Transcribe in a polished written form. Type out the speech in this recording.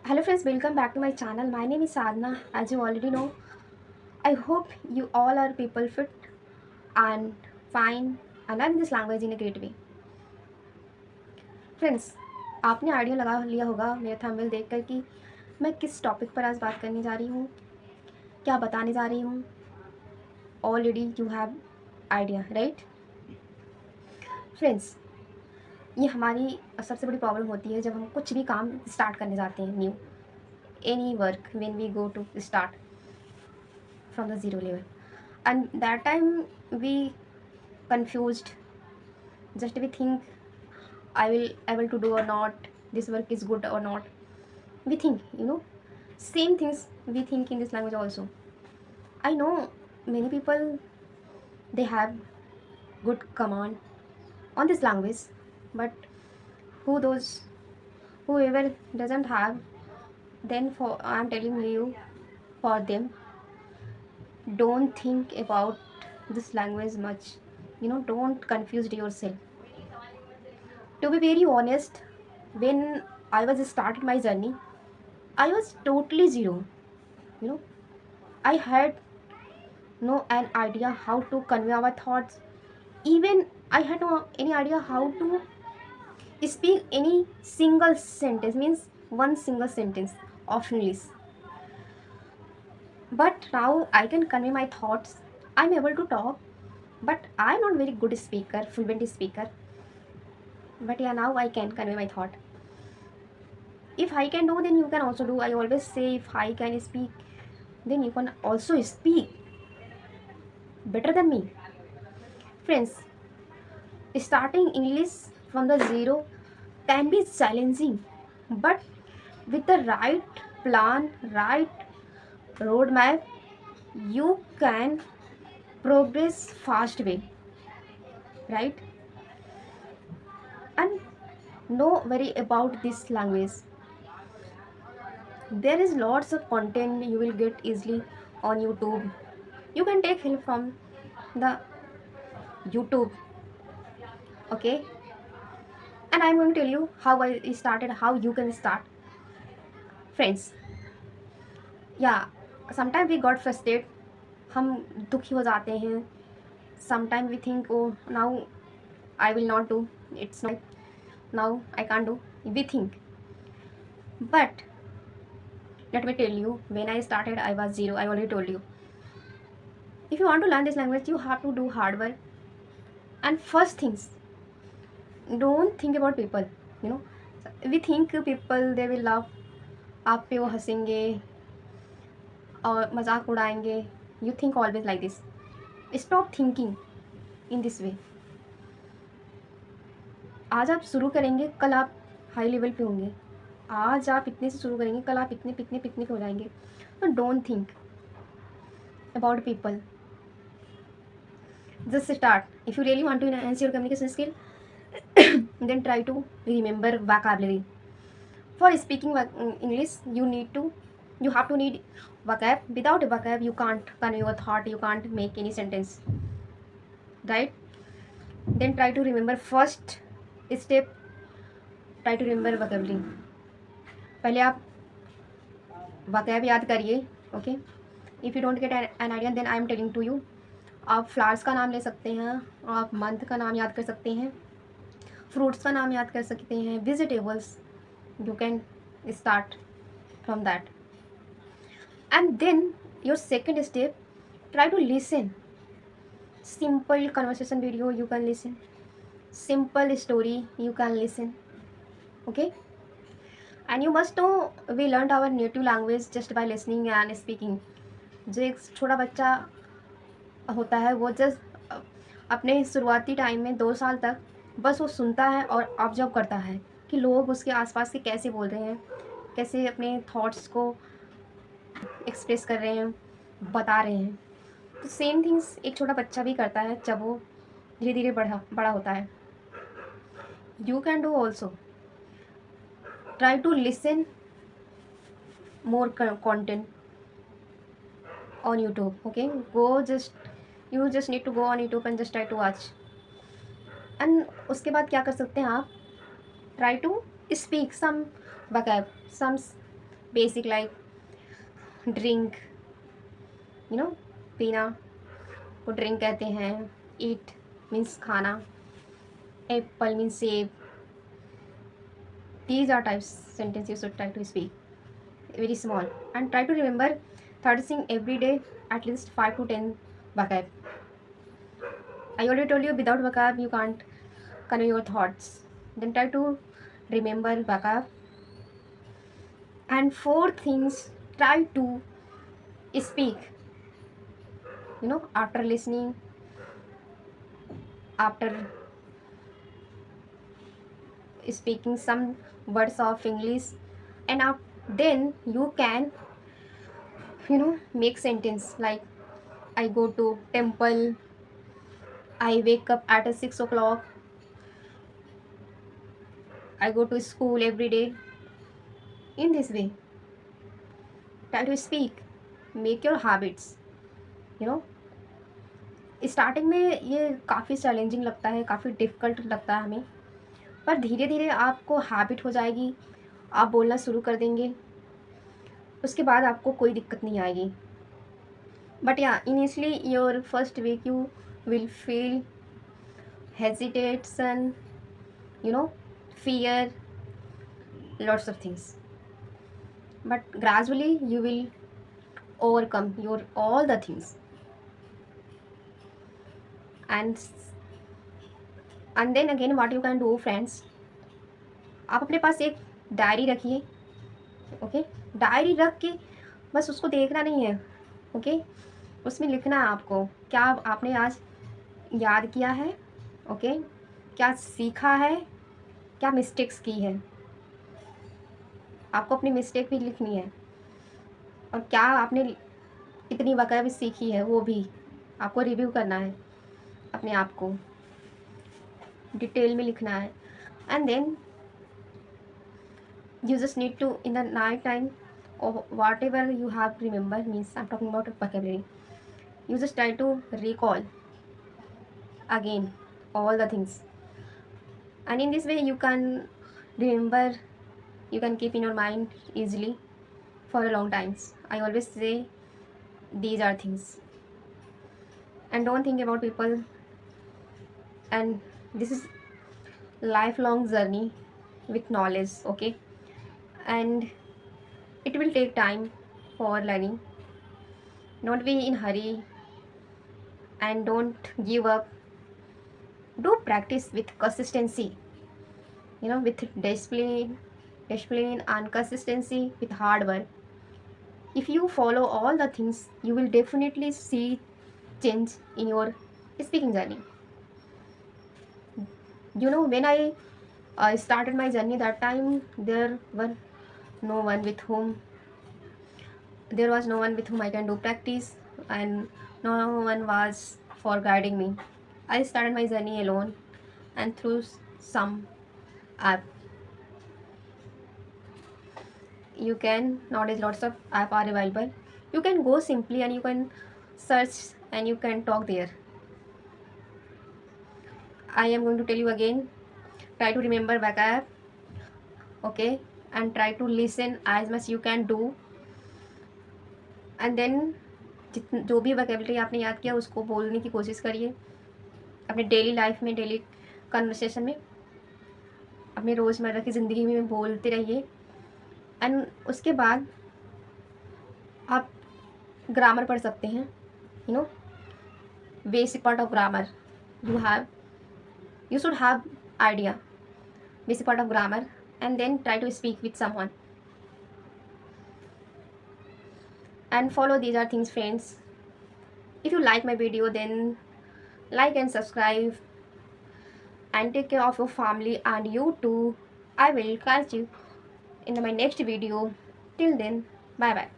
Hello friends, welcome back to my channel. My name is Sadhna. As you already know, I hope you all are people fit and fine and learn this language in a great way. Friends, आपने idea लगा लिया होगा मेरा thumbnail देखकर कि मैं किस topic पर आज बात करने जा रही हूँ, क्या बताने जा रही हूँ. Already you have idea, right? Friends, ये हमारी सबसे बड़ी प्रॉब्लम होती है जब हम कुछ भी काम स्टार्ट करने जाते हैं new. Any work when we go to start from the zero level, and that time we confused. Just we think I will able to do or not, this work is good or not. We think, same things we think in this language also. I know many people, they have good command on this language, but those whoever doesn't have, then for I'm telling you, for them, don't think about this language much. Don't confuse yourself. To be very honest, when I was started my journey, I was totally zero. you know I had no an idea how to convey our thoughts. Even I had no any idea how to speak any single sentence, means one single sentence of English. But now I can convey my thoughts. I'm able to talk, but I'm not very good speaker, fluent speaker. But yeah, now I can convey my thought. If I can do, then you can also do. I always say, if I can speak, then you can also speak better than me. Friends, starting English from the zero can be challenging, but with the right plan, right roadmap, you can progress fast way, right? And no worry about this language. There is lots of content you will get easily on YouTube. You can take help from the YouTube, okay? And I'm going to tell you how I started, how you can start. Friends, yeah, sometimes we got frustrated. हम दुखी हो जाते हैं. Sometimes we think, oh, now I will not do. It's not, now I can't do. We think. But let me tell you, when I started, I was zero. I already told you. If you want to learn this language, you have to do hard work. And first things, don't think about people. you know we think people, they will laugh, आप पे वो हंसेंगे और मजाक उड़ाएंगे. You think always like this. Stop thinking in this way. आज आप शुरू करेंगे, कल आप हाई लेवल पे होंगे. आज आप इतने से शुरू करेंगे, कल आप इतने पितने पितने पे हो जाएंगे. तो don't think about people. Just start. If you really want to enhance your communication skill, then try to remember vocabulary. For speaking English, you have to need vocab. Without a vocab, you can't convey your thought, you can't make any sentence, right? Then try to remember first step. Try to remember vocabulary. पहले आप vocab याद करिए, okay? If you don't get an idea, then I am telling to you. आप flowers का नाम ले सकते हैं, आप मंथ का नाम याद कर सकते हैं, फ्रूट्स का नाम याद कर सकते हैं, vegetables. You can start from that. And then your second step, try to listen. Simple conversation video you can listen, simple story you can listen, okay? And you must know, we learn our native language just by listening and speaking. जो एक छोटा बच्चा होता है, वो just अपने शुरुआती time में 2 साल तक बस वो सुनता है और ऑब्जर्व करता है कि लोग उसके आसपास के कैसे बोल रहे हैं, कैसे अपने थॉट्स को एक्सप्रेस कर रहे हैं, बता रहे हैं. तो सेम थिंग्स एक छोटा बच्चा भी करता है जब वो धीरे धीरे बड़ा होता है. You can do also. Try to listen more content on YouTube, okay? You just need to go on YouTube and just try to watch. And उसके बाद क्या कर सकते हैं आप? Try to speak some vocab, some basic like drink, you know, पीना को drink कहते हैं. Eat means खाना. Apple means सेब. These are types sentence you should try to speak. Very small. And try to remember third thing every day, at least 5 to 10 vocab. I already told you without vocab you can't convey your thoughts. Then try to remember vocab. And fourth things, try to speak. After listening, after speaking some words of English, and then you can make sentence like I go to temple, I wake up at 6 o'clock, I go to school every day. In this way, try to speak, make your habits. you know starting में ये काफ़ी challenging लगता है, काफ़ी difficult लगता है हमें, पर धीरे धीरे आपको हैबिट हो जाएगी, आप बोलना शुरू कर देंगे, उसके बाद आपको कोई दिक्कत नहीं आएगी. But yeah initially your first week you will feel hesitation, fear, lots of things. But gradually you will overcome your all the things. And then again what you can do friends, आप अपने पास एक diary रखिए. Okay, diary रख के बस उसको देखना नहीं है. ओके, उसमें लिखना है आपको क्या आपने आज याद किया है. ओके, क्या सीखा है, क्या मिस्टेक्स की है. आपको अपनी मिस्टेक भी लिखनी है, और क्या आपने कितनी वक़्त सीखी है वो भी आपको रिव्यू करना है. अपने आप को डिटेल में लिखना है. And then you just need to in the night time or whatever you have remember, means I'm talking about vocabulary, you just try to recall again all the things, and in this way you can remember, you can keep in your mind easily for a long times. I always say these are things, and don't think about people, and this is lifelong journey with knowledge. Okay, and it will take time for learning. Don't be in hurry and don't give up. Do practice with consistency, with discipline and consistency, with hard work. If you follow all the things, you will definitely see change in your speaking journey. When I started my journey, that time there was no one with whom I can do practice, and no one was for guiding me. I started my journey alone and through some app. You can nowadays lots of app are available. You can go simply and you can search and you can talk there. I am going to tell you again. Try to remember vocab, okay, and try to listen as much you can do. And then जो भी vocabulary आपने याद किया उसको बोलने की कोशिश करिए अपने डेली लाइफ में, डेली कन्वर्सेशन में, अपने रोज़मर्रा की ज़िंदगी में बोलते रहिए. एंड उसके बाद आप ग्रामर पढ़ सकते हैं. Basic part of grammar you should have idea, basic part of grammar, and then try to speak with someone and follow these are things friends. If you like my video, then like and subscribe and take care of your family and you too. I will catch you in my next video. Till then, bye bye.